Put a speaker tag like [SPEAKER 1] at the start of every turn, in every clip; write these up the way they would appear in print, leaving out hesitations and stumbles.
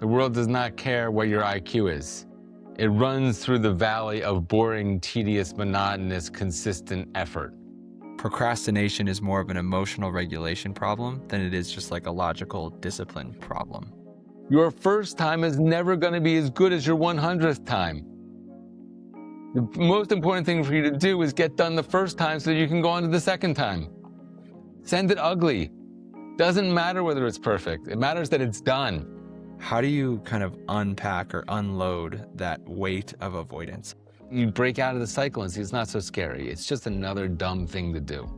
[SPEAKER 1] The world does not care what your IQ is. It runs through the valley of boring, tedious, monotonous, consistent effort.
[SPEAKER 2] Procrastination is more of an emotional regulation problem than it is just like a logical discipline problem.
[SPEAKER 1] Your first time is never going to be as good as your 100th time. The most important thing for you to do is get done the first time so that you can go on to the second time. Send it ugly. Doesn't matter whether it's perfect. It matters that it's done.
[SPEAKER 2] How do you kind of unpack or unload that weight of avoidance?
[SPEAKER 1] You break out of the cycle and see it's not so scary. It's just another dumb thing to do.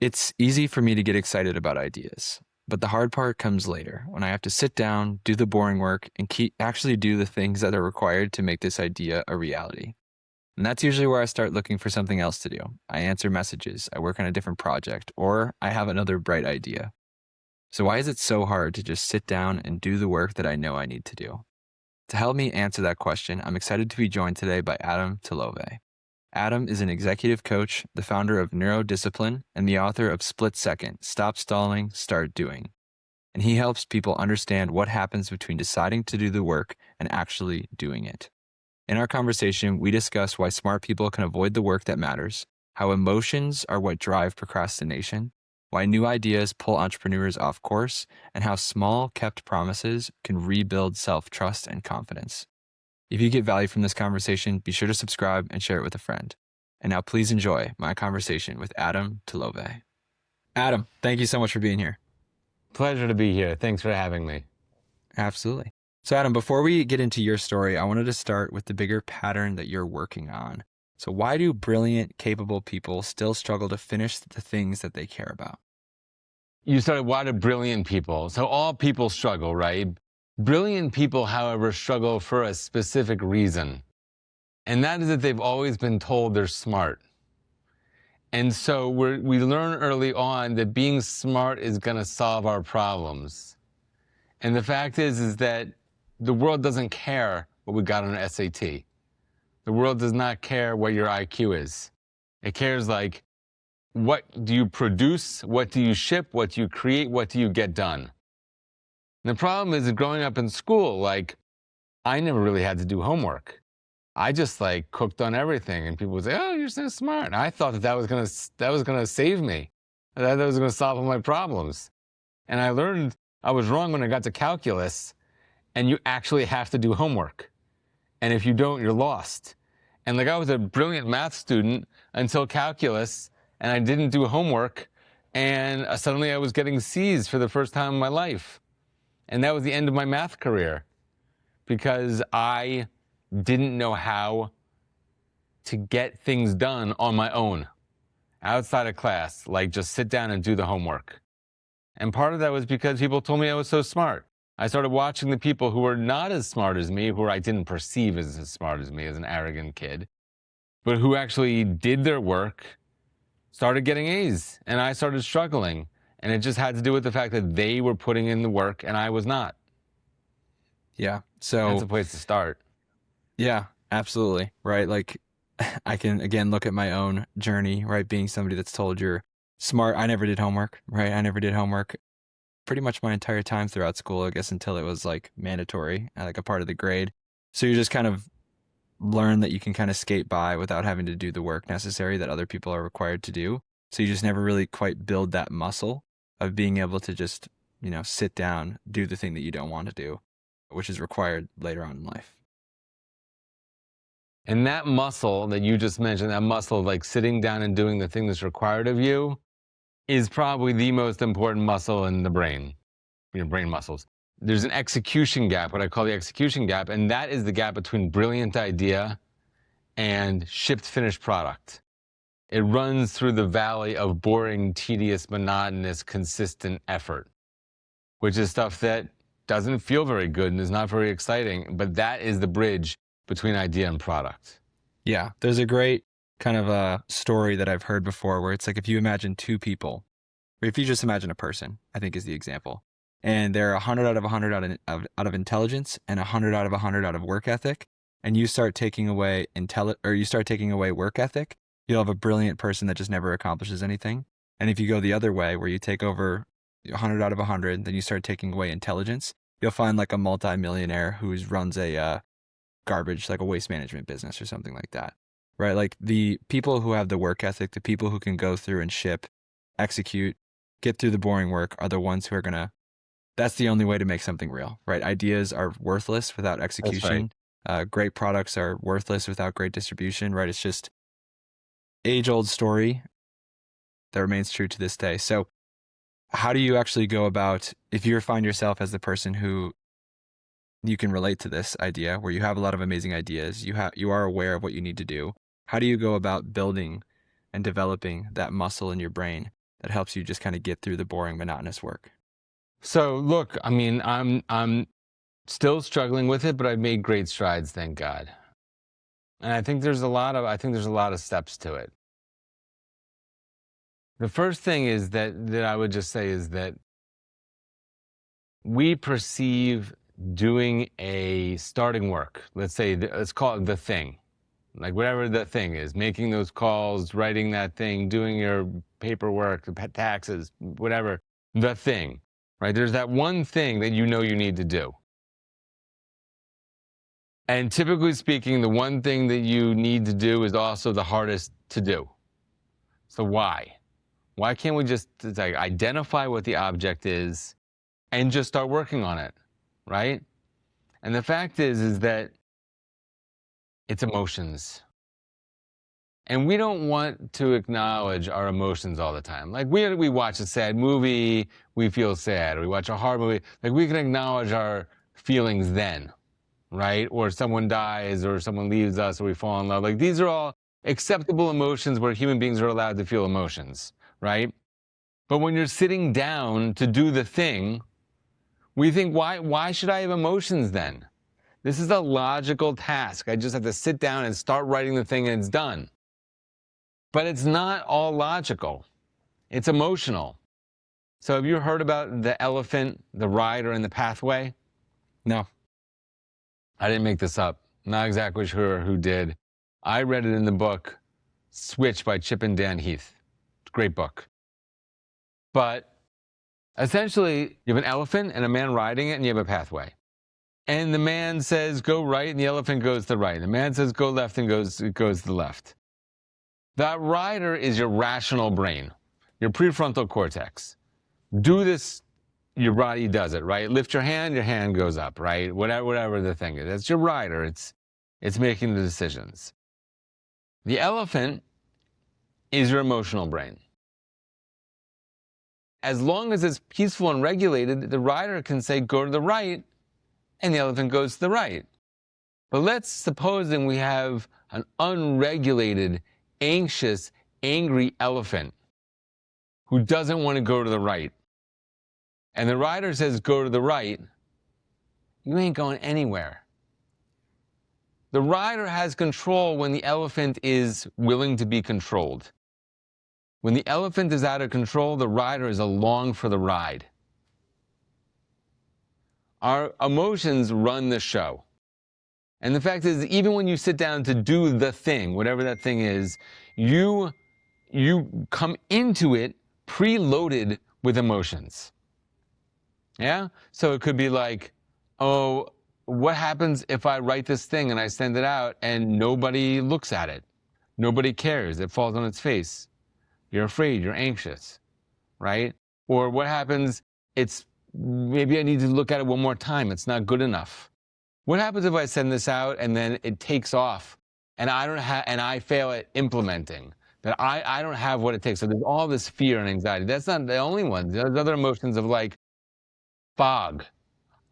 [SPEAKER 2] It's easy for me to get excited about ideas, but the hard part comes later when I have to sit down, do the boring work, and actually do the things that are required to make this idea a reality. And that's usually where I start looking for something else to do. I answer messages, I work on a different project, or I have another bright idea. So why is it so hard to just sit down and do the work that I know I need to do? To help me answer that question, I'm excited to be joined today by Adam Tilove. Adam is an executive coach, the founder of Neurodiscipline, and the author of Split Second, Stop Stalling, Start Doing. And he helps people understand what happens between deciding to do the work and actually doing it. In our conversation, we discuss why smart people can avoid the work that matters, how emotions are what drive procrastination, why new ideas pull entrepreneurs off course, and how small, kept promises can rebuild self-trust and confidence. If you get value from this conversation, be sure to subscribe and share it with a friend. And now please enjoy my conversation with Adam Tilove. Adam, thank you so much for being here.
[SPEAKER 1] Pleasure to be here. Thanks for having me.
[SPEAKER 2] Absolutely. So Adam, before we get into your story, I wanted to start with the bigger pattern that you're working on. So why do brilliant, capable people still struggle to finish the things that they care about?
[SPEAKER 1] You started, why do brilliant people? So all people struggle, right? Brilliant people, however, struggle for a specific reason. And that is that they've always been told they're smart. And so we learn early on that being smart is going to solve our problems. And the fact is that the world doesn't care what we got on an SAT. The world does not care what your IQ is. It cares like, what do you produce? What do you ship? What do you create? What do you get done? And the problem is that growing up in school, like, I never really had to do homework. I just like cooked on everything, and people would say, "Oh, you're so smart." And I thought that was gonna save me. That was gonna solve all my problems. And I learned I was wrong when I got to calculus, and you actually have to do homework. And if you don't, you're lost. And like, I was a brilliant math student until calculus, and I didn't do homework, and suddenly I was getting C's for the first time in my life. And that was the end of my math career, because I didn't know how to get things done on my own, outside of class, like just sit down and do the homework. And part of that was because people told me I was so smart. I started watching the people who were not as smart as me, who I didn't perceive as smart as me, as an arrogant kid, but who actually did their work, started getting A's, and I started struggling. And it just had to do with the fact that they were putting in the work and I was not.
[SPEAKER 2] Yeah. So
[SPEAKER 1] that's a place to start.
[SPEAKER 2] Yeah, absolutely. Right. Like, I can, again, look at my own journey, right? Being somebody that's told you're smart. I never did homework, right? I never did homework pretty much my entire time throughout school, I guess, until it was like mandatory, like a part of the grade. So you just kind of learn that you can kind of skate by without having to do the work necessary that other people are required to do. So you just never really quite build that muscle of being able to just, sit down, do the thing that you don't want to do, which is required later on in life.
[SPEAKER 1] And that muscle that you just mentioned, that muscle of like sitting down and doing the thing that's required of you, is probably the most important muscle in the brain, your brain muscles. There's an execution gap, what I call the execution gap, and that is the gap between brilliant idea and shipped finished product. It runs through the valley of boring, tedious, monotonous, consistent effort, which is stuff that doesn't feel very good and is not very exciting, but that is the bridge between idea and product.
[SPEAKER 2] Yeah, there's a great kind of a story that I've heard before where it's like, if you imagine two people, or if you just imagine a person, I think is the example, and they're 100 out of 100 out of intelligence and 100 out of 100 out of work ethic, and you start taking away work ethic, you'll have a brilliant person that just never accomplishes anything. And if you go the other way, where you take over 100 out of 100, then you start taking away intelligence, you'll find like a multi-millionaire who runs a garbage, like a waste management business or something like that, right? Like the people who have the work ethic, the people who can go through and ship, execute, get through the boring work are the ones who are gonna, that's the only way to make something real, right? Ideas are worthless without
[SPEAKER 1] That's right.
[SPEAKER 2] execution. Great products are worthless without great distribution, right? It's just age-old story that remains true to this day. So how do you actually go about, if you find yourself as the person who you can relate to this idea where you have a lot of amazing ideas, you are aware of what you need to do, how do you go about building and developing that muscle in your brain that helps you just kind of get through the boring, monotonous work?
[SPEAKER 1] So look, I mean, I'm still struggling with it, but I've made great strides, thank God. And I think there's a lot of steps to it. The first thing is that I would just say is that we perceive doing a starting work, let's say, let's call it the thing, like whatever the thing is, making those calls, writing that thing, doing your paperwork, taxes, whatever, the thing, right? There's that one thing that you know you need to do. And typically speaking, the one thing that you need to do is also the hardest to do. So why? Why can't we just like identify what the object is and just start working on it, right? And the fact is that it's emotions. And we don't want to acknowledge our emotions all the time. Like we watch a sad movie, we feel sad. Or we watch a hard movie, like we can acknowledge our feelings then, right? Or someone dies, or someone leaves us, or we fall in love. Like these are all acceptable emotions where human beings are allowed to feel emotions, right? But when you're sitting down to do the thing, we think, why should I have emotions then? This is a logical task. I just have to sit down and start writing the thing and it's done. But it's not all logical. It's emotional. So have you heard about the elephant, the rider, and the pathway?
[SPEAKER 2] No.
[SPEAKER 1] I didn't make this up. Not exactly sure who did. I read it in the book Switch by Chip and Dan Heath. Great book. But essentially, you have an elephant and a man riding it, and you have a pathway. And the man says, go right, and the elephant goes to the right. The man says, go left, and it goes to the left. That rider is your rational brain, your prefrontal cortex. Do this, your body does it, right? Lift your hand goes up, right? Whatever the thing is. That's your rider. It's making the decisions. The elephant is your emotional brain. As long as it's peaceful and regulated, the rider can say, go to the right, and the elephant goes to the right. But let's suppose that we have an unregulated, anxious, angry elephant who doesn't want to go to the right. And the rider says, go to the right. You ain't going anywhere. The rider has control when the elephant is willing to be controlled. When the elephant is out of control, the rider is along for the ride. Our emotions run the show. And the fact is, even when you sit down to do the thing, whatever that thing is, you come into it preloaded with emotions. Yeah? So it could be like, oh, what happens if I write this thing and I send it out and nobody looks at it? Nobody cares. It falls on its face. You're afraid, you're anxious, right? Or what happens, maybe I need to look at it one more time. It's not good enough. What happens if I send this out and then it takes off and I fail at implementing? That I don't have what it takes. So there's all this fear and anxiety. That's not the only one. There's other emotions of like fog.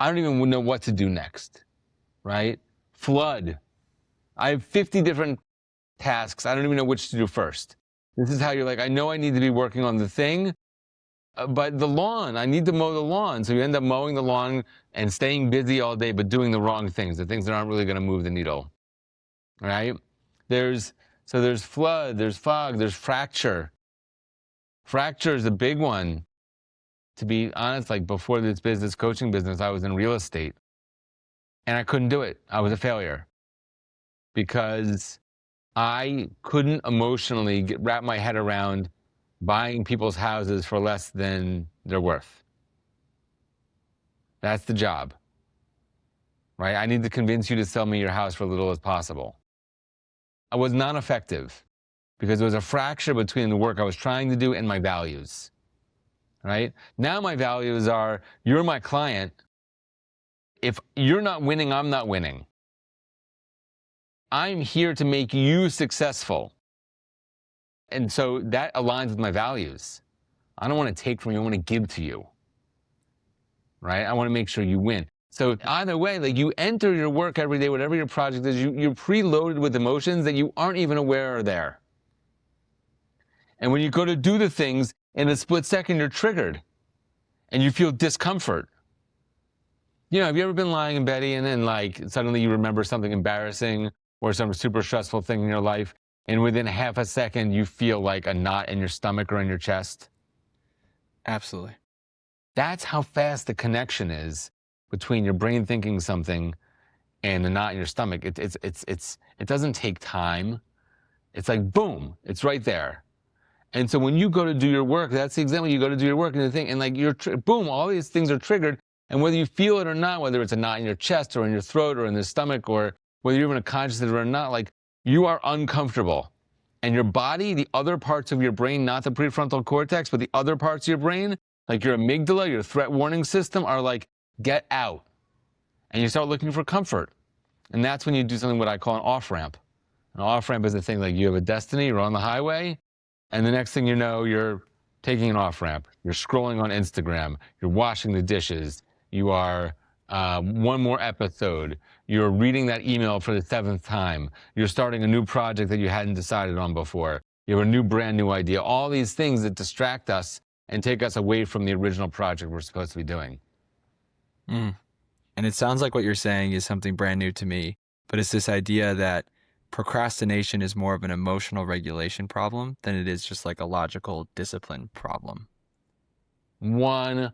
[SPEAKER 1] I don't even know what to do next, right? Flood. I have 50 different tasks. I don't even know which to do first. This is how you're like, I know I need to be working on the thing, but the lawn, I need to mow the lawn. So you end up mowing the lawn and staying busy all day, but doing the wrong things, the things that aren't really going to move the needle, right? There's flood, there's fog, there's fracture. Fracture is a big one. To be honest, like before this coaching business, I was in real estate and I couldn't do it. I was a failure because I couldn't emotionally wrap my head around buying people's houses for less than they're worth. That's the job, right? I need to convince you to sell me your house for as little as possible. I was not effective because there was a fracture between the work I was trying to do and my values, right? Now my values are, you're my client. If you're not winning, I'm not winning. I'm here to make you successful. And so that aligns with my values. I don't want to take from you, I want to give to you, right? I want to make sure you win. So either way, like, you enter your work every day, whatever your project is, you're preloaded with emotions that you aren't even aware are there. And when you go to do the things, in a split second, you're triggered and you feel discomfort. You know, have you ever been lying in bed and then, like, suddenly you remember something embarrassing or some super stressful thing in your life, and within half a second you feel like a knot in your stomach or in your chest?
[SPEAKER 2] Absolutely.
[SPEAKER 1] That's how fast the connection is between your brain thinking something and the knot in your stomach. It doesn't take time. It's like, boom, it's right there. And so when you go to do your work, that's the example. You go to do your work and the thing, and like, boom, all these things are triggered. And whether you feel it or not, whether it's a knot in your chest or in your throat or in the stomach, or whether you're even conscious of it or not, like, you are uncomfortable. And your body, the other parts of your brain, not the prefrontal cortex, but the other parts of your brain, like your amygdala, your threat warning system, are like, get out. And you start looking for comfort. And that's when you do something what I call an off-ramp. An off-ramp is the thing, like, you have a destiny, you're on the highway, and the next thing you know, you're taking an off-ramp. You're scrolling on Instagram. You're washing the dishes. You are one more episode. You're reading that email for the 7th time. You're starting a new project that you hadn't decided on before. You have a new, brand new idea. All these things that distract us and take us away from the original project we're supposed to be doing.
[SPEAKER 2] And it sounds like what you're saying is something brand new to me, but it's this idea that procrastination is more of an emotional regulation problem than it is just like a logical discipline problem.
[SPEAKER 1] 100%.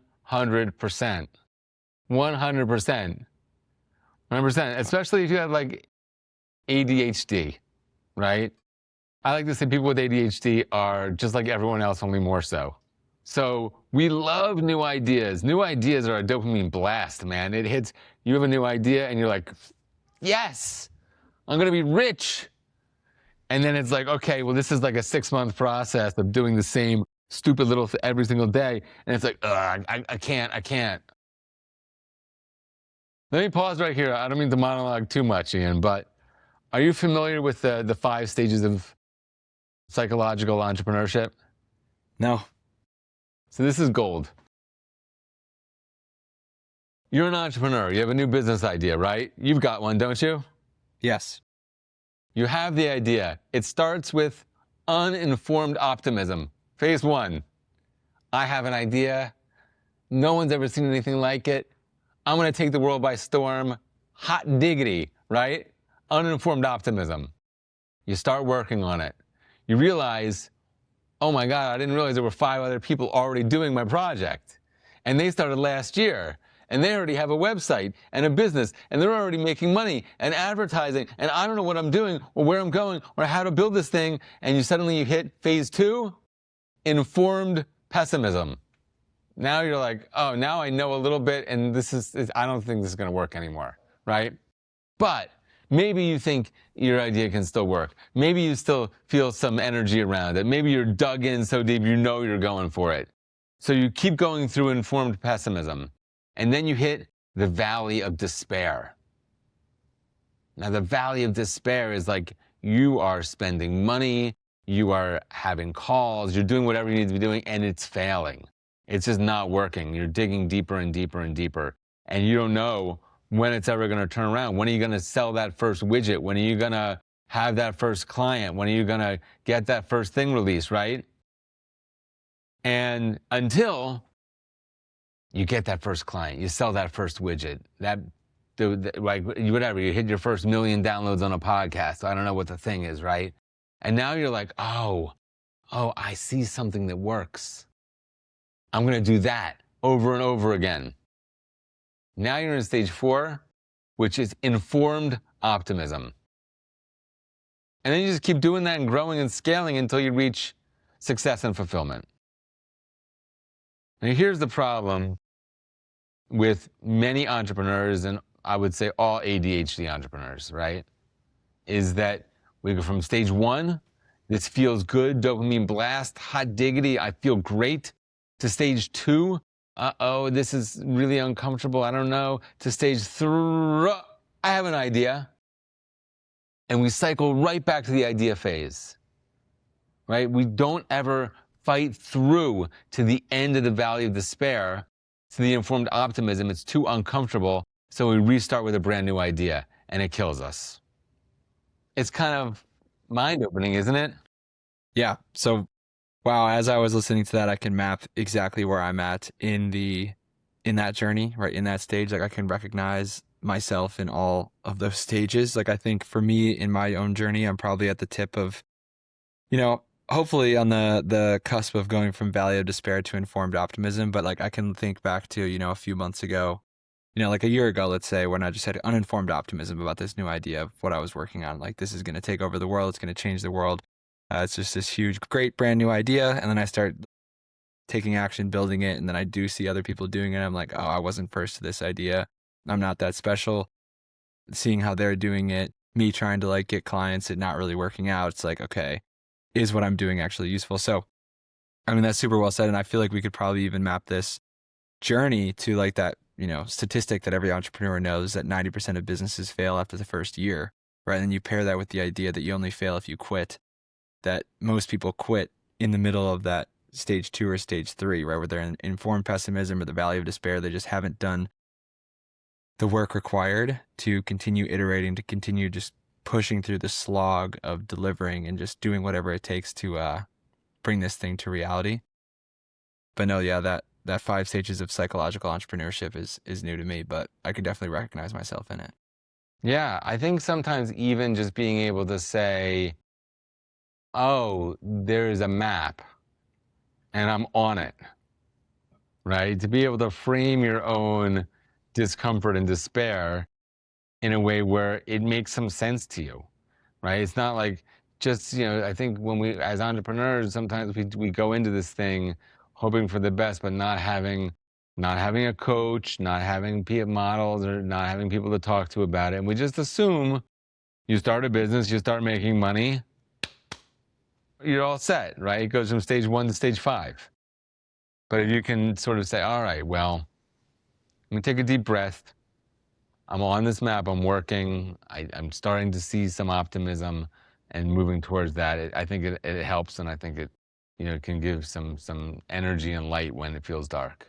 [SPEAKER 1] 100%. 100%. Especially if you have, like, ADHD, right? I like to say people with ADHD are just like everyone else, only more so. So we love new ideas. New ideas are a dopamine blast, man. It hits, you have a new idea and you're like, yes, I'm going to be rich. And then it's like, okay, well, this is like a 6-month process of doing the same stupid little every single day. And it's like, I can't. Let me pause right here. I don't mean to monologue too much, Ian, but are you familiar with the 5 stages of psychological entrepreneurship?
[SPEAKER 2] No.
[SPEAKER 1] So this is gold. You're an entrepreneur. You have a new business idea, right? You've got one, don't you?
[SPEAKER 2] Yes.
[SPEAKER 1] You have the idea. It starts with uninformed optimism. Phase 1. I have an idea. No one's ever seen anything like it. I'm going to take the world by storm. Hot diggity, right? Uninformed optimism. You start working on it. You realize, oh my God, I didn't realize there were 5 other people already doing my project. And they started last year. And they already have a website and a business, and they're already making money and advertising, and I don't know what I'm doing or where I'm going or how to build this thing. And you hit phase 2, informed pessimism. Now you're like, oh, now I know a little bit, and I don't think this is going to work anymore, right? But maybe you think your idea can still work. Maybe you still feel some energy around it. Maybe you're dug in so deep you know you're going for it. So you keep going through informed pessimism. And then you hit the valley of despair. Now, the valley of despair is like, you are spending money, you are having calls, you're doing whatever you need to be doing, and it's failing. It's just not working. You're digging deeper and deeper and deeper. And you don't know when it's ever going to turn around. When are you going to sell that first widget? When are you going to have that first client? When are you going to get that first thing released, right? And until you get that first client, you sell that first widget, like, whatever, you hit your first 1 million downloads on a podcast. I don't know what the thing is, right? And now you're like, oh, I see something that works. I'm going to do that over and over again. Now you're in stage 4, which is informed optimism. And then you just keep doing that and growing and scaling until you reach success and fulfillment. Now, here's the problem with many entrepreneurs, and I would say all ADHD entrepreneurs, right? Is that we go from stage one, this feels good, dopamine blast, hot diggity, I feel great, to stage two, uh-oh, this is really uncomfortable, I don't know, to stage three, I have an idea. And we cycle right back to the idea phase, right? We don't ever fight through to the end of the valley of despair, to the informed optimism. It's too uncomfortable, so we restart with a brand new idea, and it kills us. It's kind of mind-opening, isn't it?
[SPEAKER 2] Yeah. So, wow, as I was listening to that, I can map exactly where I'm at in that journey, right? In that stage, like I can recognize myself in all of those stages. Like I think for me in my own journey, I'm probably at the tip of, hopefully on the cusp of going from valley of despair to informed optimism. But like I can think back to, a few months ago, like a year ago, let's say, when I just had uninformed optimism about this new idea of what I was working on. Like this is going to take over the world. It's going to change the world. It's just this huge, great, brand new idea. And then I start taking action, building it. And then I do see other people doing it. I'm like, oh, I wasn't first to this idea. I'm not that special. Seeing how they're doing it, me trying to like get clients, it not really working out. It's like, okay, is what I'm doing actually useful? So, I mean, that's super well said. And I feel like we could probably even map this journey to like that, statistic that every entrepreneur knows that 90% of businesses fail after the first year, right? And you pair that with the idea that you only fail if you quit, that most people quit in the middle of that stage 2 or stage 3, right? Where they're in informed pessimism or the valley of despair. They just haven't done the work required to continue iterating, to continue just pushing through the slog of delivering and just doing whatever it takes to bring this thing to reality. But no, yeah, that 5 stages of psychological entrepreneurship is new to me, but I can definitely recognize myself in it.
[SPEAKER 1] Yeah, I think sometimes even just being able to say, oh, there's a map and I'm on it, right? To be able to frame your own discomfort and despair in a way where it makes some sense to you, right? It's not like just, I think when we, as entrepreneurs, sometimes we go into this thing hoping for the best, but not having a coach, not having models, or not having people to talk to about it. And we just assume you start a business, you start making money, you're all set, right? It goes from stage 1 to stage 5. But if you can sort of say, all right, well, let me take a deep breath. I'm on this map, I'm working, I'm starting to see some optimism and moving towards that. I think it helps, and I think it, can give some energy and light when it feels dark.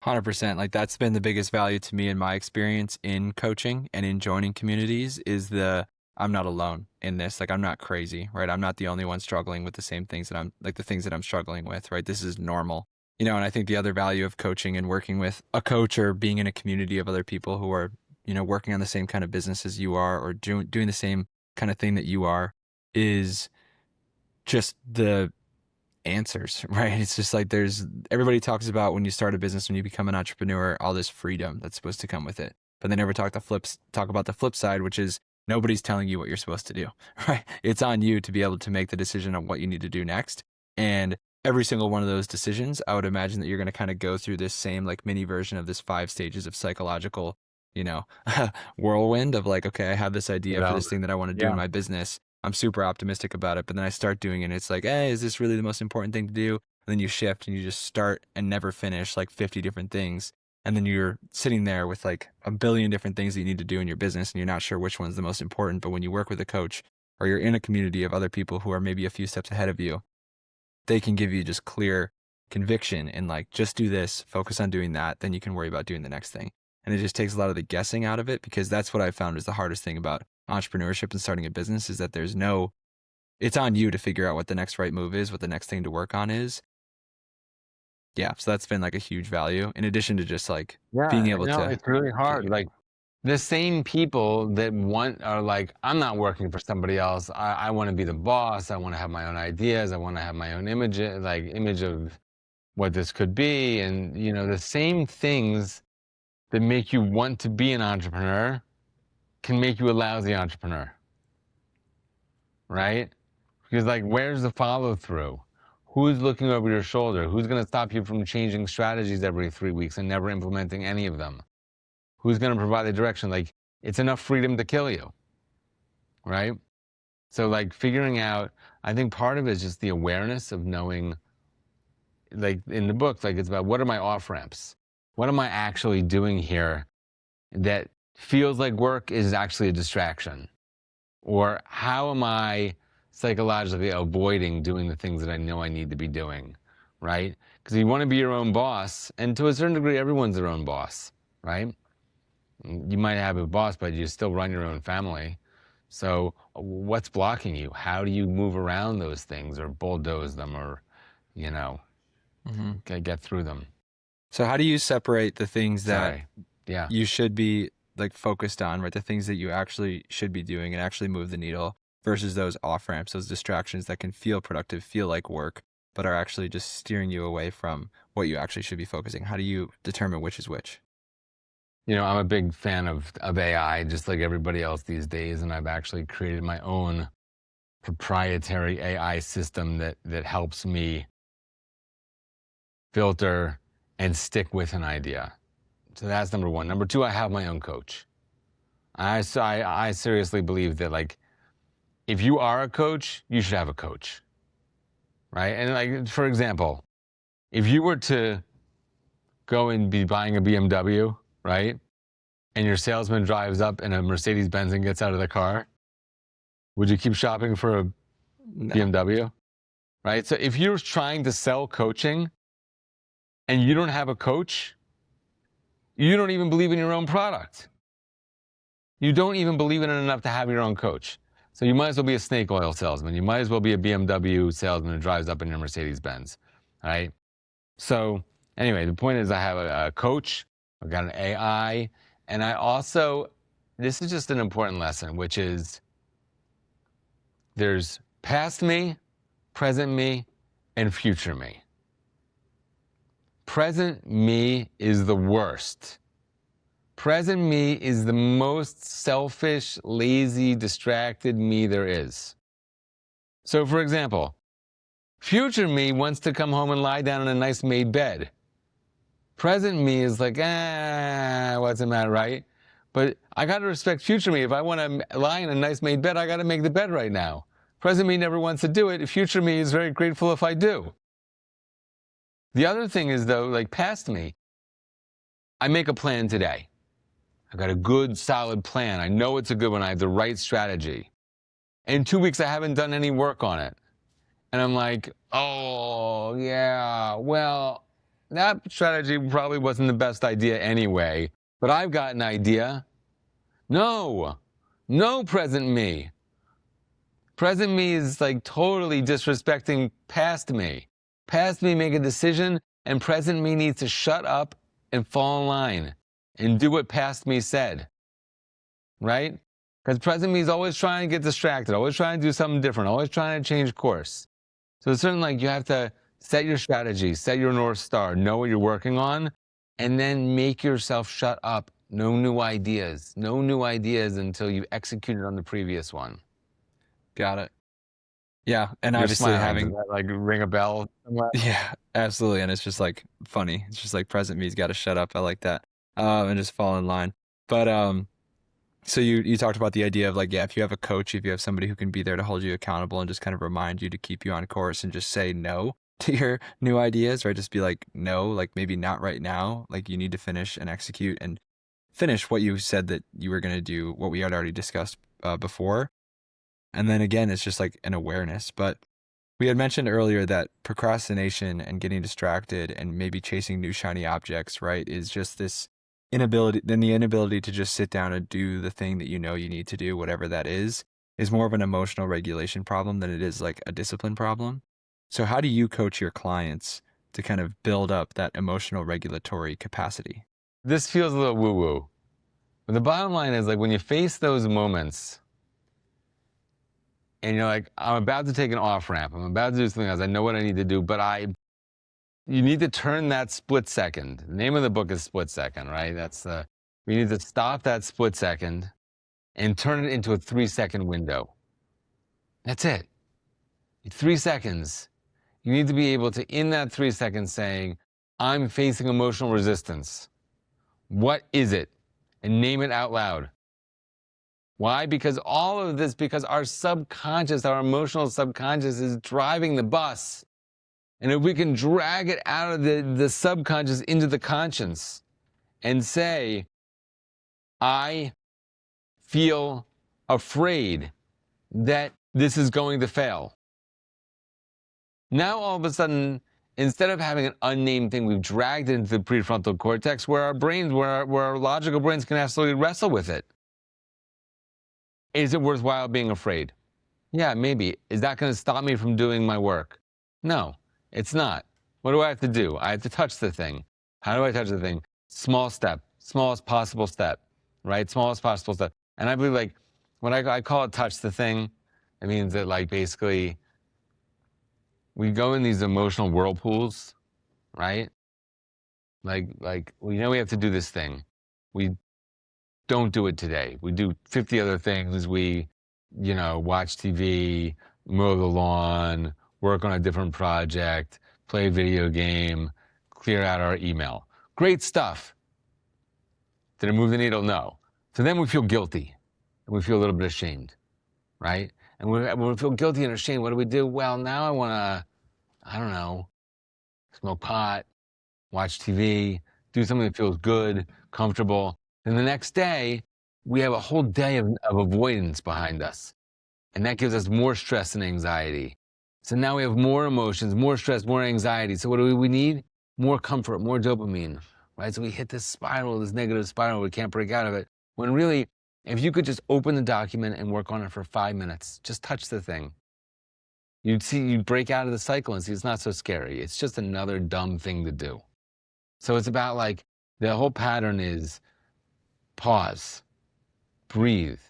[SPEAKER 2] 100%. Like that's been the biggest value to me in my experience in coaching and in joining communities is I'm not alone in this. Like I'm not crazy, right? I'm not the only one struggling with the same things the things that I'm struggling with, right? This is normal. And I think the other value of coaching and working with a coach or being in a community of other people who are, working on the same kind of business as you are or doing the same kind of thing that you are is just the answers, right? It's just like everybody talks about when you start a business, when you become an entrepreneur, all this freedom that's supposed to come with it. But they never talk about the flip side, which is nobody's telling you what you're supposed to do, right? It's on you to be able to make the decision on what you need to do next. And every single one of those decisions, I would imagine that you're going to kind of go through this same like mini version of this 5 stages of psychological, whirlwind of like, okay, I have this idea for this thing that I want to do in my business. I'm super optimistic about it, but then I start doing it and it's like, hey, is this really the most important thing to do? And then you shift and you just start and never finish like 50 different things. And then you're sitting there with like a billion different things that you need to do in your business and you're not sure which one's the most important. But when you work with a coach or you're in a community of other people who are maybe a few steps ahead of you, they can give you just clear conviction and like, just do this, focus on doing that. Then you can worry about doing the next thing. And it just takes a lot of the guessing out of it, because that's what I found is the hardest thing about entrepreneurship and starting a business is that it's on you to figure out what the next right move is, what the next thing to work on is. Yeah. So that's been like a huge value in addition to just like being able to.
[SPEAKER 1] It's really hard. Like the same people that are like, I'm not working for somebody else. I want to be the boss. I want to have my own ideas. I want to have my own image of what this could be. And, the same things that make you want to be an entrepreneur can make you a lousy entrepreneur, right? Because like, where's the follow through? Who's looking over your shoulder? Who's going to stop you from changing strategies every 3 weeks and never implementing any of them? Who's going to provide the direction? Like, it's enough freedom to kill you, right? So like figuring out, I think part of it is just the awareness of knowing, like in the book, like it's about what are my off ramps? What am I actually doing here that feels like work is actually a distraction? Or how am I psychologically avoiding doing the things that I know I need to be doing, right? Because you want to be your own boss, and to a certain degree, everyone's their own boss, right? You might have a boss, but you still run your own family. So what's blocking you? How do you move around those things or bulldoze them or, you know, get through them?
[SPEAKER 2] So how do you separate the things that
[SPEAKER 1] Sorry. Yeah.
[SPEAKER 2] you should be like focused on, right? The things that you actually should be doing and actually move the needle versus those off ramps, those distractions that can feel productive, feel like work, but are actually just steering you away from what you actually should be focusing. How do you determine which is which?
[SPEAKER 1] You know, I'm a big fan of AI, just like everybody else these days, and I've actually created my own proprietary AI system that helps me filter and stick with an idea. So that's number one. Number two, I have my own coach. I seriously believe that, like, if you are a coach, you should have a coach, right? And like, for example, if you were to go and be buying a BMW, right? And your salesman drives up in a Mercedes-Benz and gets out of the car, would you keep shopping for a BMW? Right? So if you're trying to sell coaching and you don't have a coach, you don't even believe in your own product. You don't even believe in it enough to have your own coach. So you might as well be a snake oil salesman. You might as well be a BMW salesman who drives up in your Mercedes-Benz, right? So anyway, the point is I have a coach, I've got an AI, and I also, this is just an important lesson, which is there's past me, present me, and future me. Present me is the worst. Present me is the most selfish, lazy, distracted me there is. So for example, future me wants to come home and lie down in a nice made bed. Present me is like, what's the matter, right? But I got to respect future me. If I want to lie in a nice made bed, I got to make the bed right now. Present me never wants to do it. Future me is very grateful if I do. The other thing is, though, like past me, I make a plan today. I've got a good, solid plan. I know it's a good one. I have the right strategy. In 2 weeks, I haven't done any work on it. And I'm like, oh, yeah, well, that strategy probably wasn't the best idea anyway, but I've got an idea. No, present me. Present me is like totally disrespecting past me. Past me make a decision, and present me needs to shut up and fall in line and do what past me said, right? Because present me is always trying to get distracted, always trying to do something different, always trying to change course. So it's certainly like you have to set your strategy, set your North Star, know what you're working on, and then make yourself shut up. No new ideas. No new ideas until you executed on the previous one.
[SPEAKER 2] Got it. Yeah, and
[SPEAKER 1] You're
[SPEAKER 2] obviously
[SPEAKER 1] smiling.
[SPEAKER 2] having
[SPEAKER 1] Does that like ring a bell somewhere?
[SPEAKER 2] Yeah, absolutely. And it's just like funny. It's just like present me's got to shut up. I like that. And just fall in line. But so you talked about the idea of like, yeah, if you have a coach, if you have somebody who can be there to hold you accountable and just kind of remind you to keep you on course and just say no to your new ideas, right? Just be like, no, like maybe not right now. Like you need to finish and execute and finish what you said that you were going to do, what we had already discussed before. And then again, it's just like an awareness. But we had mentioned earlier that procrastination and getting distracted and maybe chasing new shiny objects, right, is just this inability to just sit down and do the thing that you know you need to do, whatever that is more of an emotional regulation problem than it is like a discipline problem. So how do you coach your clients to kind of build up that emotional regulatory capacity?
[SPEAKER 1] This feels a little woo-woo. But the bottom line is like when you face those moments and you're like, I'm about to take an off ramp, I'm about to do something else, I know what I need to do, but you need to turn that split second. The name of the book is Split Second, right? You need to stop that split second and turn it into a 3-second window. That's it. 3 seconds. You need to be able to, in that 3 seconds, saying, I'm facing emotional resistance. What is it? And name it out loud. Why? Because all of this, because our subconscious, our emotional subconscious is driving the bus. And if we can drag it out of the subconscious into the conscience and say, I feel afraid that this is going to fail. Now all of a sudden, instead of having an unnamed thing, we've dragged it into the prefrontal cortex where our brains, where our logical brains can absolutely wrestle with it. Is it worthwhile being afraid? Yeah, maybe. Is that going to stop me from doing my work? No, it's not. What do I have to do? I have to touch the thing. How do I touch the thing? Small step, smallest possible step, right? Smallest possible step. And I believe, like, when I call it touch the thing, it means that, like, basically we go in these emotional whirlpools, right? Like we know we have to do this thing. We don't do it today. We do 50 other things. We, watch TV, mow the lawn, work on a different project, play a video game, clear out our email. Great stuff. Did it move the needle? No. So then we feel guilty and we feel a little bit ashamed, right? And when we feel guilty and ashamed, what do? Well, now I want to, I don't know, smoke pot, watch TV, do something that feels good, comfortable. And the next day, we have a whole day of avoidance behind us. And that gives us more stress and anxiety. So now we have more emotions, more stress, more anxiety. So what do we need? More comfort, more dopamine, right? So we hit this spiral, this negative spiral. We can't break out of it. When really, if you could just open the document and work on it for 5 minutes, just touch the thing, you'd break out of the cycle and see it's not so scary. It's just another dumb thing to do. So it's about, like, the whole pattern is pause, breathe,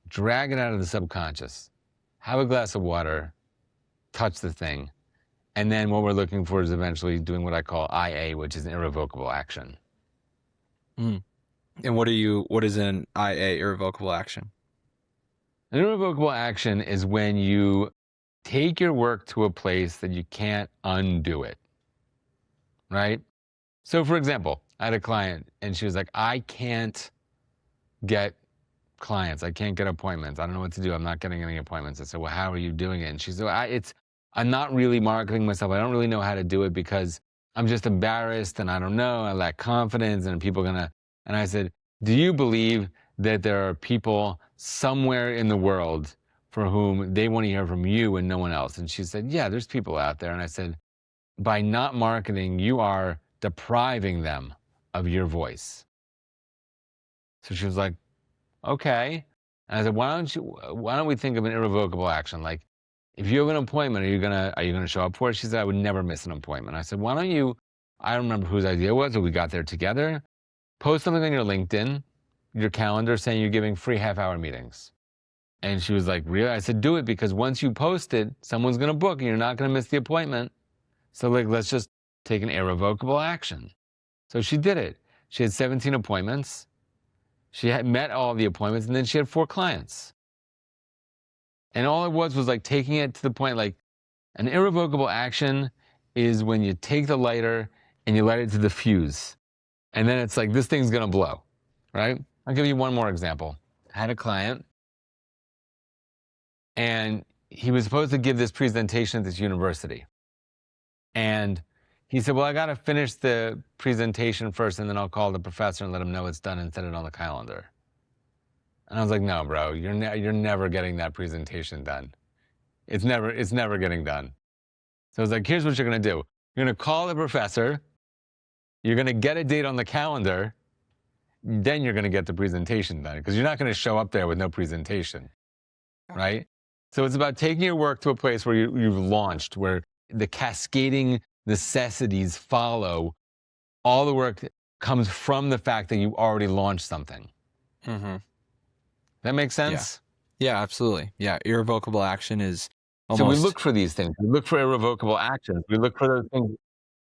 [SPEAKER 1] drag it out of the subconscious, have a glass of water, touch the thing. And then what we're looking for is eventually doing what I call IA, which is an irrevocable action.
[SPEAKER 2] And what is an IA, irrevocable action?
[SPEAKER 1] An irrevocable action is when you take your work to a place that you can't undo it, right? So for example, I had a client and she was like, I can't get clients. I can't get appointments. I don't know what to do. I'm not getting any appointments. I said, well, how are you doing it? And she said, I'm not really marketing myself. I don't really know how to do it because I'm just embarrassed and I don't know. I lack confidence and people are and I said, do you believe that there are people somewhere in the world for whom they want to hear from you and no one else? And she said, yeah, there's people out there. And I said, by not marketing, you are depriving them of your voice. So she was like, okay. And I said, why don't we think of an irrevocable action? Like, if you have an appointment, are you gonna show up for it? She said, I would never miss an appointment. I said, why don't you, I don't remember whose idea it was, but we got there together. Post something on your LinkedIn, your calendar, saying you're giving free half-hour meetings. And she was like, really? I said, do it, because once you post it, someone's gonna book and you're not gonna miss the appointment. So, like, let's just take an irrevocable action. So she did it. She had 17 appointments. She had met all the appointments, and then she had 4 clients. And all it was like taking it to the point, like, an irrevocable action is when you take the lighter and you light it to the fuse. And then it's like, this thing's gonna blow, right? I'll give you one more example. I had a client, and he was supposed to give this presentation at this university. And he said, well, I gotta finish the presentation first, and then I'll call the professor and let him know it's done and set it on the calendar. And I was like, no, bro, you're never getting that presentation done. It's never getting done. So I was like, here's what you're gonna do. You're gonna call the professor, you're gonna get a date on the calendar, then you're gonna get the presentation done, because you're not gonna show up there with no presentation, right? So it's about taking your work to a place where you've launched, where the cascading necessities follow. All the work comes from the fact that you already launched something.
[SPEAKER 2] Mm-hmm.
[SPEAKER 1] That makes sense?
[SPEAKER 2] Yeah, absolutely. Yeah, irrevocable action is almost...
[SPEAKER 1] So we look for these things. We look for irrevocable actions. We look for those things.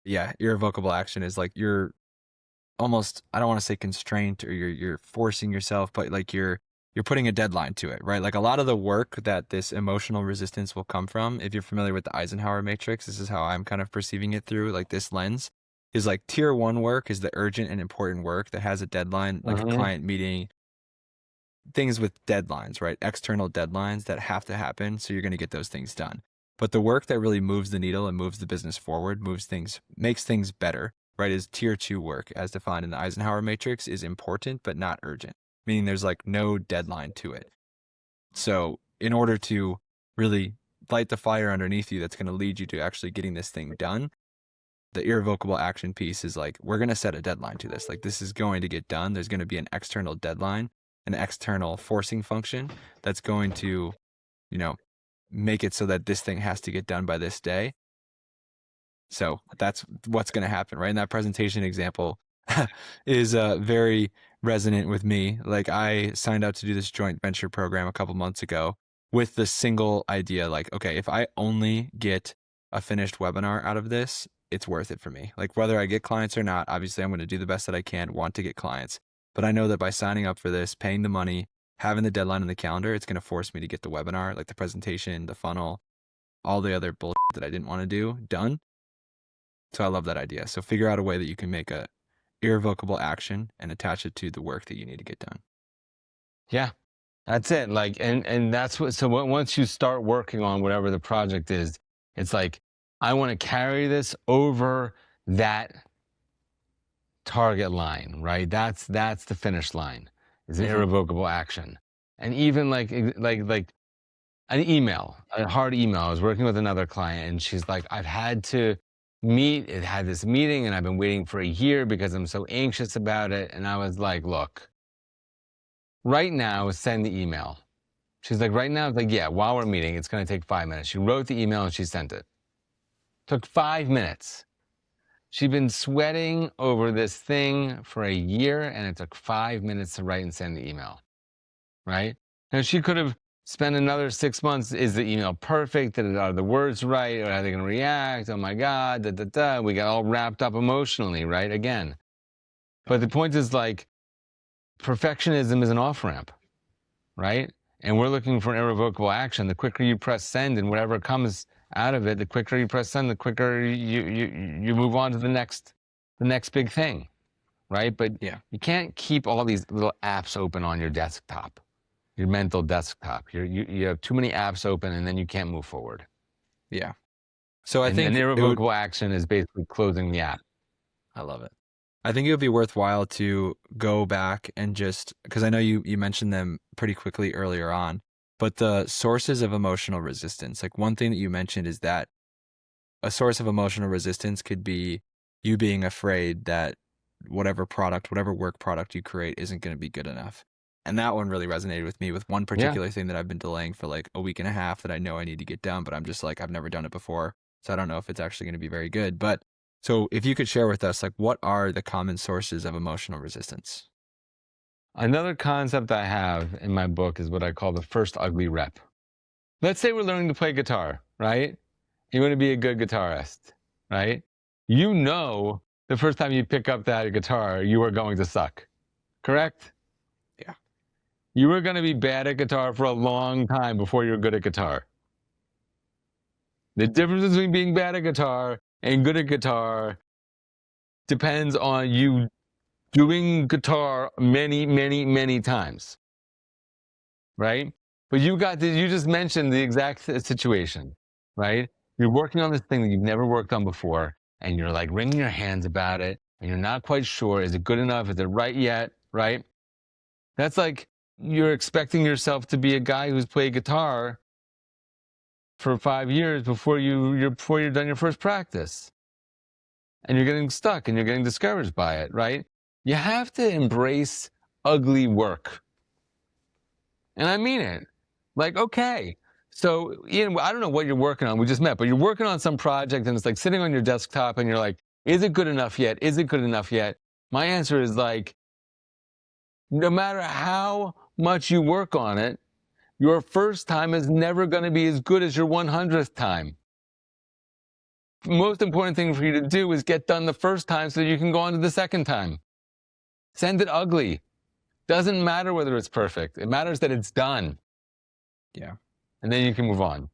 [SPEAKER 2] Yeah, irrevocable action is like you're almost, I don't want to say constraint or you're forcing yourself, but like you're you're putting a deadline to it, right? Like a lot of the work that this emotional resistance will come from, if you're familiar with the Eisenhower matrix, this is how I'm kind of perceiving it through like this lens, is like tier 1 work is the urgent and important work that has a deadline, like a client meeting, things with deadlines, right? External deadlines that have to happen. So you're going to get those things done. But the work that really moves the needle and moves the business forward, makes things better, right? Is tier 2 work as defined in the Eisenhower matrix is important, but not urgent, meaning there's like no deadline to it. So in order to really light the fire underneath you, that's going to lead you to actually getting this thing done, the irrevocable action piece is like, we're going to set a deadline to this. Like this is going to get done. There's going to be an external deadline, an external forcing function that's going to, make it so that this thing has to get done by this day. So that's what's going to happen, right? And that presentation example is very resonant with me. Like I signed up to do this joint venture program a couple months ago with the single idea, like, okay, if I only get a finished webinar out of this, it's worth it for me. Like whether I get clients or not, obviously I'm going to do the best that I can, want to get clients. But I know that by signing up for this, paying the money, having the deadline on the calendar, it's going to force me to get the webinar, like the presentation, the funnel, all the other bullshit that I didn't want to do done. So I love that idea. So figure out a way that you can make a irrevocable action and attach it to the work that you need to get done.
[SPEAKER 1] Yeah, that's it. Like, and that's what, so once you start working on whatever the project is, it's like, I want to carry this over that target line, right? That's the finish line. It's an irrevocable action. And even like an email, a hard email. I was working with another client and she's like, I've had to had this meeting and I've been waiting for a year because I'm so anxious about it. And I was like, look, right now, send the email. She's like, right now? I was like, yeah, while we're meeting, it's going to take 5 minutes. She wrote the email and she sent it. Took 5 minutes. She'd been sweating over this thing for a year and it took 5 minutes to write and send the email, right? Now she could have spent another 6 months. Is the email perfect? Are the words right? Or are they going to react? Oh my God, We got all wrapped up emotionally, right? Again. But the point is like, perfectionism is an off-ramp, right? And we're looking for irrevocable action. The quicker you press send and whatever comes out of it, the quicker you press send, the quicker you move on to the next big thing, right? But you can't keep all these little apps open on your desktop, your mental desktop. You have too many apps open and then you can't move forward.
[SPEAKER 2] Yeah. So I think
[SPEAKER 1] an irrevocable action is basically closing the app.
[SPEAKER 2] I love it. I think it would be worthwhile to go back and just, because I know you mentioned them pretty quickly earlier on, but the sources of emotional resistance, like one thing that you mentioned is that a source of emotional resistance could be you being afraid that whatever work product you create isn't going to be good enough. And that one really resonated with me with one particular thing that I've been delaying for like a week and a half that I know I need to get done, but I'm just like, I've never done it before. So I don't know if it's actually going to be very good. But so if you could share with us, like, what are the common sources of emotional resistance?
[SPEAKER 1] Another concept I have in my book is what I call the first ugly rep. Let's say we're learning to play guitar, right? You want to be a good guitarist, right? You know the first time you pick up that guitar, you are going to suck, correct?
[SPEAKER 2] Yeah.
[SPEAKER 1] You are going to be bad at guitar for a long time before you're good at guitar. The difference between being bad at guitar and good at guitar depends on you doing guitar many, many, many times, right? But you just mentioned the exact situation, right? You're working on this thing that you've never worked on before, and you're like wringing your hands about it, and you're not quite sure, is it good enough? Is it right yet, right? That's like you're expecting yourself to be a guy who's played guitar for 5 years before you're done your first practice. And you're getting stuck and you're getting discouraged by it, right? You have to embrace ugly work. And I mean it. Like, okay, so Ian, I don't know what you're working on. We just met, but you're working on some project and it's like sitting on your desktop and you're like, is it good enough yet? Is it good enough yet? My answer is like, no matter how much you work on it, your first time is never going to be as good as your 100th time. The most important thing for you to do is get done the first time so you can go on to the second time. Send it ugly. Doesn't matter whether it's perfect. It matters that it's done.
[SPEAKER 2] Yeah.
[SPEAKER 1] And then you can move on.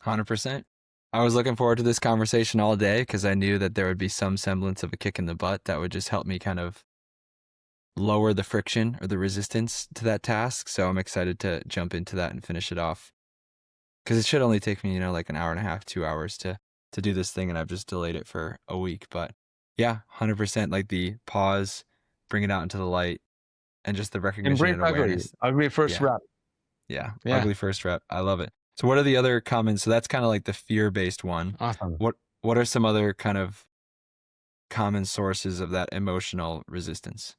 [SPEAKER 2] 100%. I was looking forward to this conversation all day because I knew that there would be some semblance of a kick in the butt that would just help me kind of lower the friction or the resistance to that task. So I'm excited to jump into that and finish it off. Because it should only take me, like an hour and a half, 2 hours to do this thing, and I've just delayed it for a week. But yeah, 100%, like the pause, bring it out into the light, and just the recognition
[SPEAKER 1] Embrace
[SPEAKER 2] and
[SPEAKER 1] ugly.
[SPEAKER 2] awareness.
[SPEAKER 1] Ugly first rep.
[SPEAKER 2] Yeah,
[SPEAKER 1] Yeah.
[SPEAKER 2] ugly first rep. I love it. So what are the other common, so that's kind of like the fear-based one.
[SPEAKER 1] Awesome.
[SPEAKER 2] What are some other kind of common sources of that emotional resistance?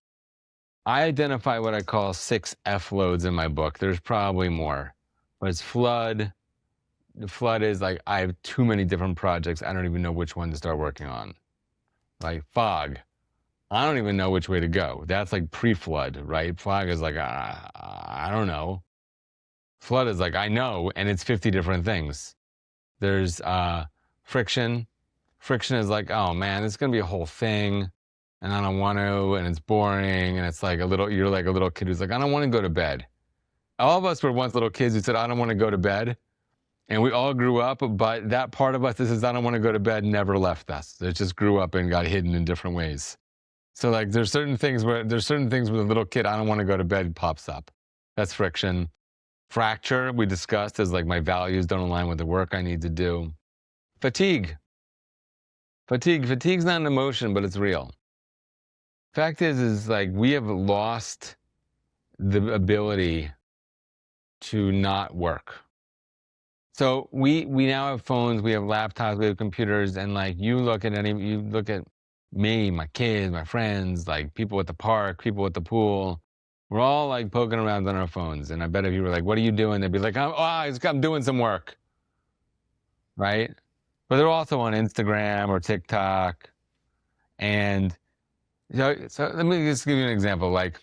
[SPEAKER 1] I identify what I call 6 F loads in my book. There's probably more. But it's flood. The flood is like, I have too many different projects. I don't even know which one to start working on. Like fog. I don't even know which way to go. That's like pre-flood, right? Fog is like, I don't know. Flood is like, I know, and it's 50 different things. There's friction. Friction is like, oh man, it's going to be a whole thing, and I don't want to, and it's boring, and it's like you're like a little kid who's like, I don't want to go to bed. All of us were once little kids who said, I don't want to go to bed. And we all grew up, but that part of us that says, I don't want to go to bed, never left us. It just grew up and got hidden in different ways. So like there's certain things where the little kid, I don't want to go to bed, pops up. That's friction. Fracture, we discussed, is like my values don't align with the work I need to do. Fatigue. Fatigue's not an emotion, but it's real. Fact is like we have lost the ability to not work. So we now have phones, we have laptops, we have computers, and like you look at me, my kids, my friends, like people at the park, people at the pool. We're all like poking around on our phones. And I bet if you were like, what are you doing? They'd be like, I'm doing some work. Right? But they're also on Instagram or TikTok. And so let me just give you an example. Like,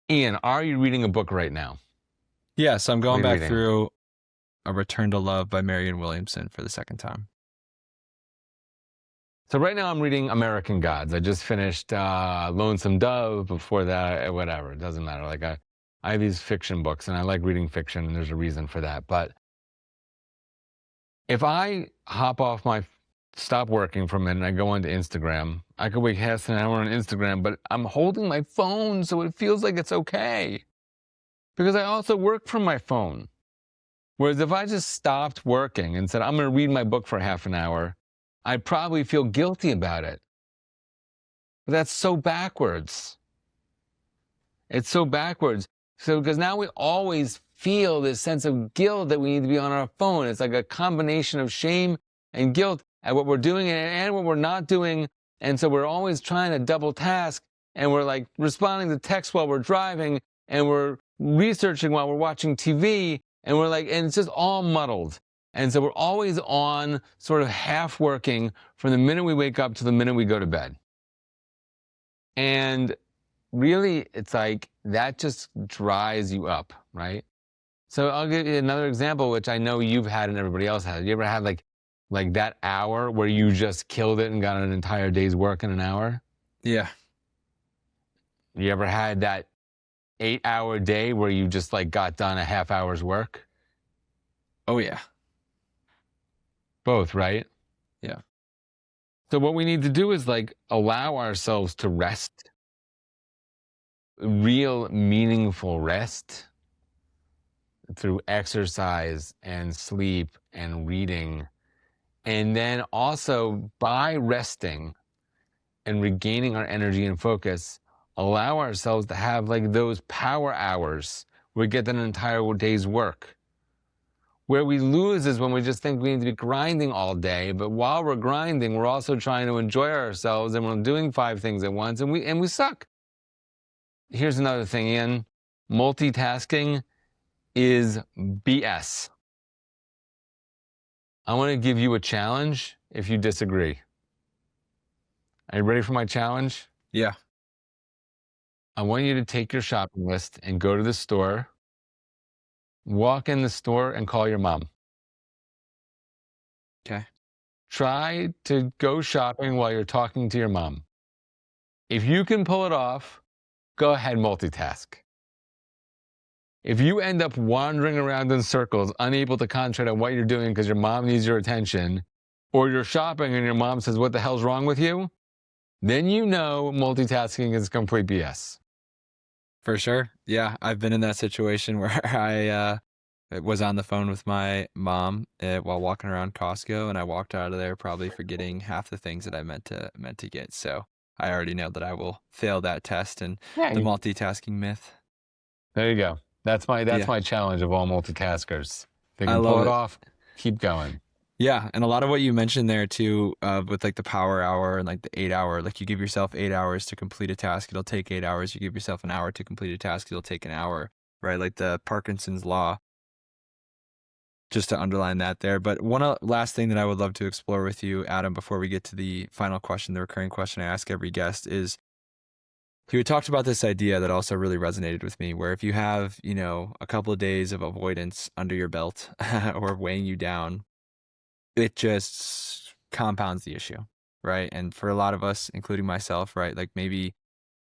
[SPEAKER 1] Ian, are you reading a book right now?
[SPEAKER 2] Yeah, so I'm going back
[SPEAKER 1] Rereading.
[SPEAKER 2] through A Return to Love by Marianne Williamson for the second time.
[SPEAKER 1] So right now I'm reading American Gods. I just finished Lonesome Dove. Before that, whatever, it doesn't matter. Like I have these fiction books, and I like reading fiction, and there's a reason for that. But if I stop working for a minute, and I go onto Instagram, I could wait half an hour on Instagram, but I'm holding my phone, so it feels like it's okay. Because I also work from my phone. Whereas if I just stopped working and said, I'm going to read my book for half an hour, I'd probably feel guilty about it. But that's so backwards. It's so backwards. So because now we always feel this sense of guilt that we need to be on our phone. It's like a combination of shame and guilt at what we're doing and what we're not doing. And so we're always trying to double task, and we're like responding to text while we're driving, and we're researching while we're watching TV, and and it's just all muddled. And so we're always on sort of half working from the minute we wake up to the minute we go to bed. And really, it's like that just dries you up, right? So I'll give you another example, which I know you've had and everybody else has. You ever had like that hour where you just killed it and got an entire day's work in an hour?
[SPEAKER 2] Yeah.
[SPEAKER 1] You ever had that 8-hour day where you just like got done a half hour's work?
[SPEAKER 2] Oh, yeah.
[SPEAKER 1] Both, right?
[SPEAKER 2] Yeah.
[SPEAKER 1] So what we need to do is like allow ourselves to rest, real meaningful rest through exercise and sleep and reading. And then also by resting and regaining our energy and focus, allow ourselves to have like those power hours where we get an entire day's work. Where we lose is when we just think we need to be grinding all day, but while we're grinding, we're also trying to enjoy ourselves, and we're doing 5 things at once, and we suck. Here's another thing, Ian. Multitasking is BS. I want to give you a challenge if you disagree. Are you ready for my challenge?
[SPEAKER 2] Yeah.
[SPEAKER 1] I want you to take your shopping list and go to the store, walk in the store and call your mom.
[SPEAKER 2] Okay.
[SPEAKER 1] Try to go shopping while you're talking to your mom. If you can pull it off, go ahead, multitask. If you end up wandering around in circles, unable to concentrate on what you're doing because your mom needs your attention, or you're shopping and your mom says, what the hell's wrong with you? Then you know multitasking is complete BS.
[SPEAKER 2] For sure. Yeah, I've been in that situation where I was on the phone with my mom while walking around Costco, and I walked out of there probably forgetting half the things that I meant to get. So I already know that I will fail that test and the multitasking myth.
[SPEAKER 1] There you go. That's
[SPEAKER 2] Yeah.
[SPEAKER 1] my challenge of all multitaskers. They
[SPEAKER 2] I
[SPEAKER 1] can pull
[SPEAKER 2] love
[SPEAKER 1] it
[SPEAKER 2] it.
[SPEAKER 1] off, keep going.
[SPEAKER 2] Yeah, and a lot of what you mentioned there too, with like the power hour and like the 8 hour, like you give yourself 8 hours to complete a task, it'll take 8 hours. You give yourself an hour to complete a task, it'll take an hour, right? Like the Parkinson's law, just to underline that there. But one last thing that I would love to explore with you, Adam, before we get to the final question, the recurring question I ask every guest is, you had talked about this idea that also really resonated with me, where if you have, a couple of days of avoidance under your belt or weighing you down, it just compounds the issue, right? And for a lot of us, including myself, right, like maybe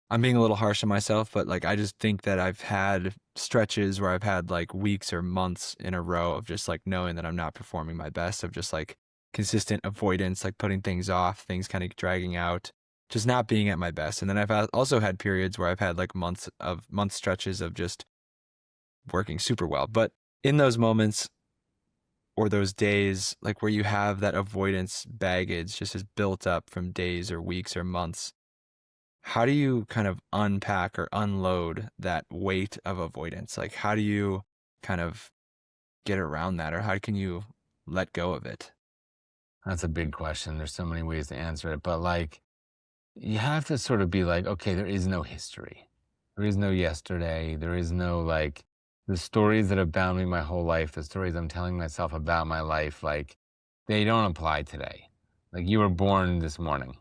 [SPEAKER 2] I'm being a little harsh on myself, but like I just think that I've had stretches where I've had like weeks or months in a row of just like knowing that I'm not performing my best, of just like consistent avoidance, like putting things off, things kind of dragging out, just not being at my best. And then I've also had periods where I've had like month stretches of just working super well. But in those moments, or those days, like where you have that avoidance baggage just as built up from days or weeks or months, how do you kind of unpack or unload that weight of avoidance? Like, how do you kind of get around that, or how can you let go of it?
[SPEAKER 1] That's a big question. There's so many ways to answer it, but like, you have to sort of be like, okay, there is no history. There is no yesterday. There is no like the stories that have bound me my whole life, the stories I'm telling myself about my life, like they don't apply today. Like you were born this morning.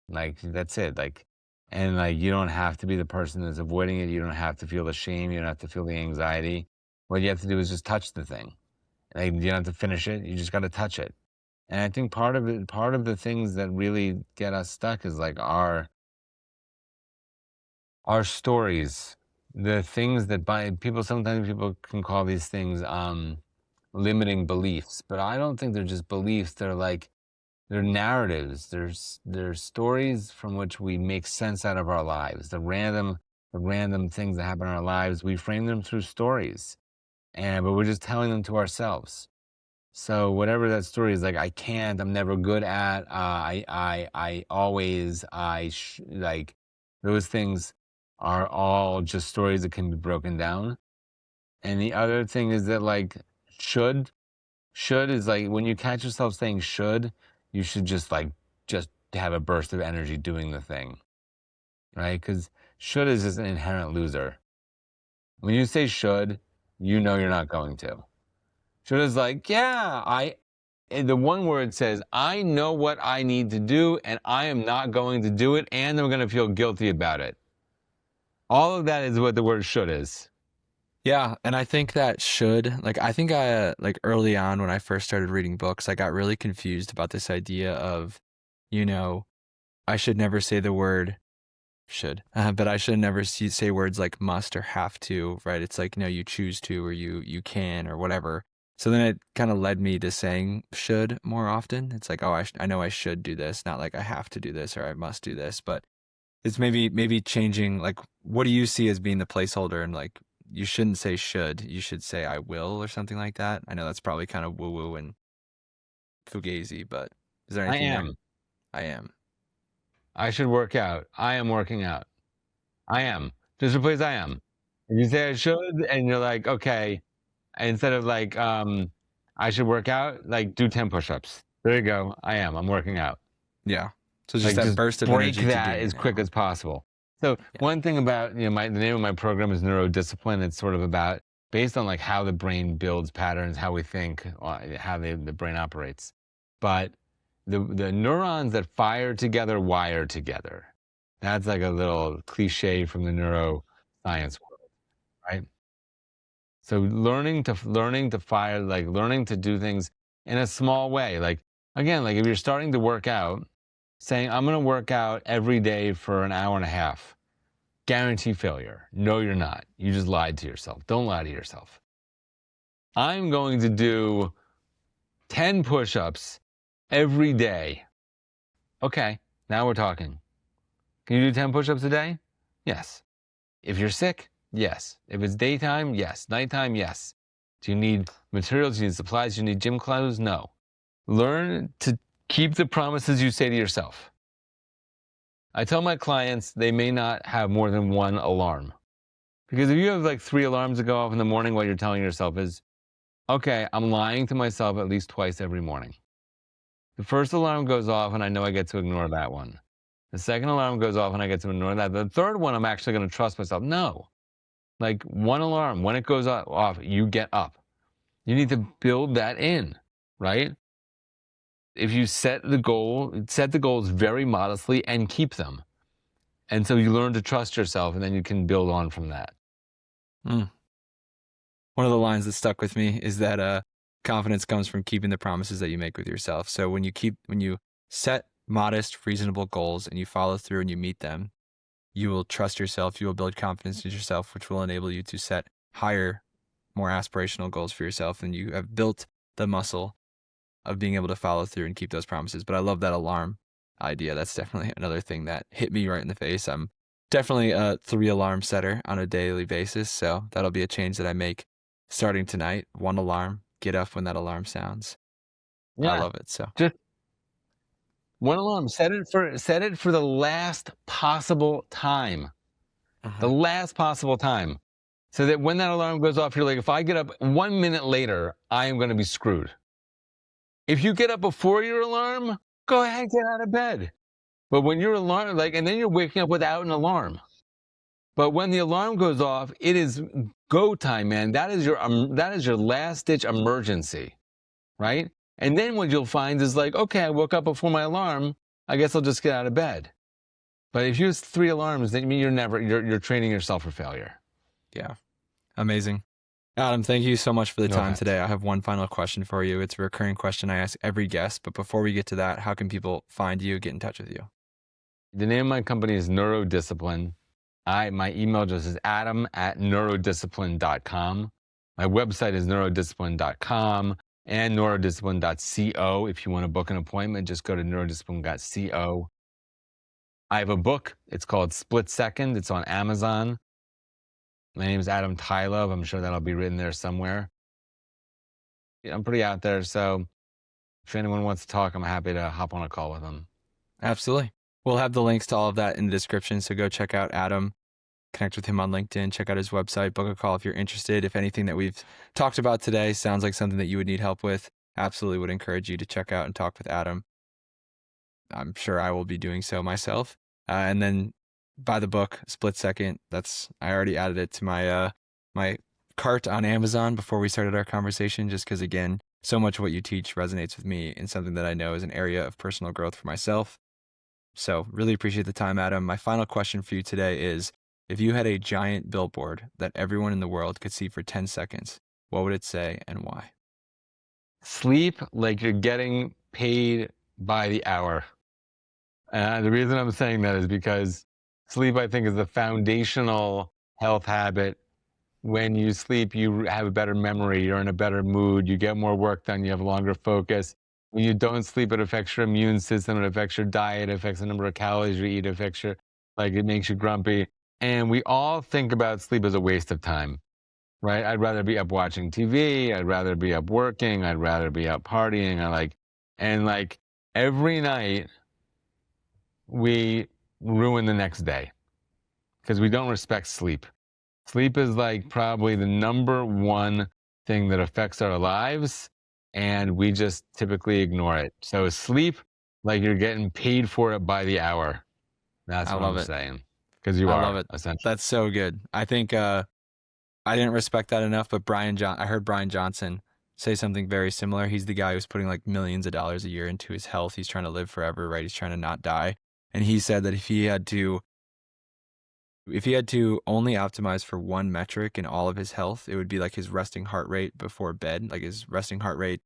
[SPEAKER 1] Like that's it. Like, and like you don't have to be the person that's avoiding it. You don't have to feel the shame. You don't have to feel the anxiety. What you have to do is just touch the thing. Like you don't have to finish it. You just got to touch it. And I think part of the things that really get us stuck is like our stories, the things that sometimes people can call these things limiting beliefs, but I don't think they're just beliefs. They're narratives. There's stories from which we make sense out of our lives. The random things that happen in our lives, we frame them through stories, but we're just telling them to ourselves. So whatever that story is, like I can't, I'm never good at, I always, like those things are all just stories that can be broken down. And the other thing is that like should is like when you catch yourself saying should, you should just have a burst of energy doing the thing, right? Because should is just an inherent loser. When you say should, you know you're not going to. Should is like, yeah, and the one word says, I know what I need to do and I am not going to do it and I'm going to feel guilty about it. All of that is what the word should is.
[SPEAKER 2] Yeah, and I think that I think I like early on when I first started reading books, I got really confused about this idea of, I should never say the word should, but I should never say words like must or have to, right? It's like, you choose to, or you can, or whatever. So then it kind of led me to saying should more often. It's like, oh, I know I should do this, not like I have to do this or I must do this, but it's maybe changing, like, what do you see as being the placeholder? And like, you shouldn't say should, you should say I will or something like that. I know that's probably kind of woo-woo and fugazi, but is there anything there? I am.
[SPEAKER 1] I should work out. I am working out. I am. Just replace I am. If you say I should and you're like, okay, instead of like, I should work out, like do 10 push-ups. There you go. I'm working out.
[SPEAKER 2] Yeah. So just
[SPEAKER 1] Like
[SPEAKER 2] that
[SPEAKER 1] just
[SPEAKER 2] burst of
[SPEAKER 1] break
[SPEAKER 2] energy to
[SPEAKER 1] that
[SPEAKER 2] doing
[SPEAKER 1] as
[SPEAKER 2] it
[SPEAKER 1] quick
[SPEAKER 2] now.
[SPEAKER 1] as possible. So one thing about, the name of my program is Neurodiscipline. It's sort of about based on like how the brain builds patterns, how we think, how the brain operates. But the neurons that fire together wire together. That's like a little cliche from the neuroscience world, right? So learning to fire, like learning to do things in a small way. Like again, like if you're starting to work out, saying I'm going to work out every day for an hour and a half. guarantee failure. No, you're not. You just lied to yourself. Don't lie to yourself. I'm going to do 10 push-ups every day. Okay, now we're talking. Can you do 10 push-ups a day? Yes. If you're sick, yes. If it's daytime, yes. Nighttime, yes. Do you need materials? Do you need supplies? Do you need gym clothes? No. Learn to keep the promises you say to yourself. I tell my clients they may not have more than one alarm. Because if you have like 3 alarms that go off in the morning, what you're telling yourself is, okay, I'm lying to myself at least twice every morning. The first alarm goes off and I know I get to ignore that one. The second alarm goes off and I get to ignore that. The third one, I'm actually going to trust myself. No. Like one alarm, when it goes off, you get up. You need to build that in, right? If you set the goals very modestly and keep them. And so you learn to trust yourself and then you can build on from that.
[SPEAKER 2] One of the lines that stuck with me is that confidence comes from keeping the promises that you make with yourself. So when you set modest, reasonable goals and you follow through and you meet them, you will trust yourself, you will build confidence in yourself, which will enable you to set higher, more aspirational goals for yourself. And you have built the muscle of being able to follow through and keep those promises. But I love that alarm idea. That's definitely another thing that hit me right in the face. I'm definitely a 3 alarm setter on a daily basis. So that'll be a change that I make starting tonight. 1 alarm, get up when that alarm sounds.
[SPEAKER 1] Yeah.
[SPEAKER 2] I love it. So
[SPEAKER 1] just 1 alarm. Set it for the last possible time. The last possible time. So that when that alarm goes off, you're like, if I get up 1 minute later, I am going to be screwed. If you get up before your alarm, go ahead, get out of bed. But when your alarm, and then you're waking up without an alarm. But when the alarm goes off, it is go time, man. That is your last ditch emergency, right? And then what you'll find is like, okay, I woke up before my alarm. I guess I'll just get out of bed. But if you use 3 alarms, that means you're training yourself for failure.
[SPEAKER 2] yeah, amazing. Adam, thank you so much for the
[SPEAKER 1] No
[SPEAKER 2] time
[SPEAKER 1] offense.
[SPEAKER 2] today. I have one final question for you. It's a recurring question I ask every guest. But before we get to that, how can people find you, get in touch with you?
[SPEAKER 1] The name of my company is Neurodiscipline. My email address is adam@neurodiscipline.com. My website is neurodiscipline.com and neurodiscipline.co. If you want to book an appointment, just go to neurodiscipline.co. I have a book. It's called Split Second. It's on Amazon. My name is Adam Tilove. I'm sure that'll be written there somewhere. I'm pretty out there, so if anyone wants to talk, I'm happy to hop on a call with them.
[SPEAKER 2] Absolutely. We'll have the links to all of that in the description, so go check out Adam, connect with him on LinkedIn, check out his website, book a call if you're interested. If anything that we've talked about today sounds like something that you would need help with, absolutely would encourage you to check out and talk with Adam. I'm sure I will be doing so myself. And then buy the book, Split Second. I already added it to my my cart on Amazon before we started our conversation, just because, again, so much of what you teach resonates with me in something that I know is an area of personal growth for myself. So really appreciate the time, Adam. My final question for you today is, if you had a giant billboard that everyone in the world could see for 10 seconds, what would it say and why?
[SPEAKER 1] Sleep like you're getting paid by the hour. The reason I'm saying that is because sleep, I think, is a foundational health habit. When you sleep, you have a better memory, you're in a better mood, you get more work done, you have longer focus. When you don't sleep, it affects your immune system, it affects your diet, it affects the number of calories you eat, it affects it makes you grumpy. And we all think about sleep as a waste of time, right? I'd rather be up watching TV, I'd rather be up working, I'd rather be up partying. And every night we ruin the next day because we don't respect sleep. Sleep is probably the number one thing that affects our lives, and we just typically ignore it. So sleep like you're getting paid for it by the hour. That's what I'm saying. Because you are,
[SPEAKER 2] I love it.
[SPEAKER 1] essentially.
[SPEAKER 2] That's so good. I think I didn't respect that enough, but I heard Brian Johnson say something very similar. He's the guy who's putting millions of dollars a year into his health. He's trying to live forever, right? He's trying to not die. And he said that if he had to only optimize for one metric in all of his health, it would be like his resting heart rate before bed, like his resting heart rate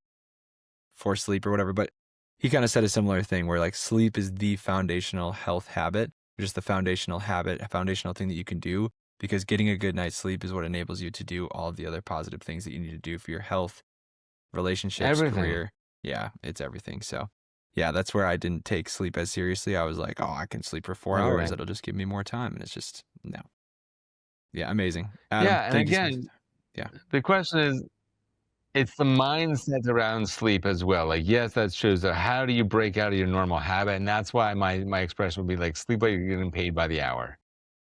[SPEAKER 2] for sleep or whatever. But he kind of said a similar thing where sleep is the foundational health habit. just the foundational habit, a foundational thing that you can do, because getting a good night's sleep is what enables you to do all of the other positive things that you need to do for your health, relationships,
[SPEAKER 1] Everything.
[SPEAKER 2] career. Yeah, it's everything. So yeah, that's where I didn't take sleep as seriously. I was like, oh, I can sleep for 4 hours.
[SPEAKER 1] Right.
[SPEAKER 2] It'll just give me more time. And it's just, no. Yeah, amazing. Adam,
[SPEAKER 1] Yeah. And
[SPEAKER 2] thank you so much.
[SPEAKER 1] again,
[SPEAKER 2] Yeah.
[SPEAKER 1] the question is, it's the mindset around sleep as well. Like, yes, that's true. So how do you break out of your normal habit? And that's why my expression would be like, sleep like you're getting paid by the hour.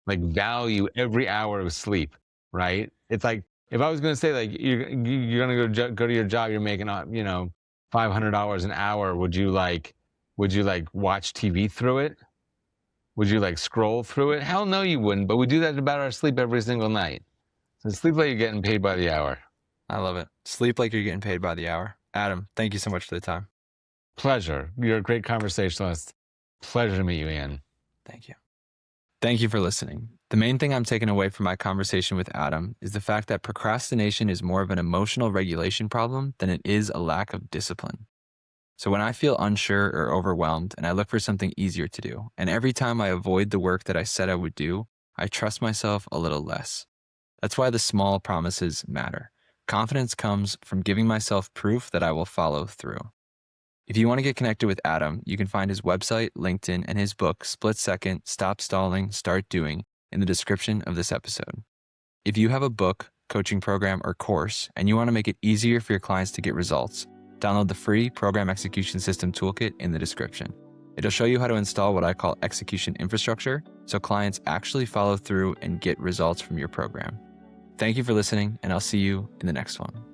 [SPEAKER 1] Like, value every hour of sleep, right? It's like, if I was going to say, like, you're going to go to your job, you're making, $500 an hour. Would you like watch TV through it? Would you like scroll through it? Hell no, you wouldn't. But we do that about our sleep every single night. So sleep like you're getting paid by the hour.
[SPEAKER 2] I love it. Sleep like you're getting paid by the hour. Adam, thank you so much for the time.
[SPEAKER 1] Pleasure. You're a great conversationalist. Pleasure to meet you, Ian.
[SPEAKER 2] Thank you. Thank you for listening. The main thing I'm taking away from my conversation with Adam is the fact that procrastination is more of an emotional regulation problem than it is a lack of discipline. So when I feel unsure or overwhelmed and I look for something easier to do, and every time I avoid the work that I said I would do, I trust myself a little less. That's why the small promises matter. Confidence comes from giving myself proof that I will follow through. If you want to get connected with Adam, you can find his website, LinkedIn, and his book, Split Second, Stop Stalling, Start Doing, in the description of this episode. If you have a book, coaching program, or course, and you want to make it easier for your clients to get results, download the free Program Execution System Toolkit in the description. It'll show you how to install what I call execution infrastructure, so clients actually follow through and get results from your program. Thank you for listening, and I'll see you in the next one.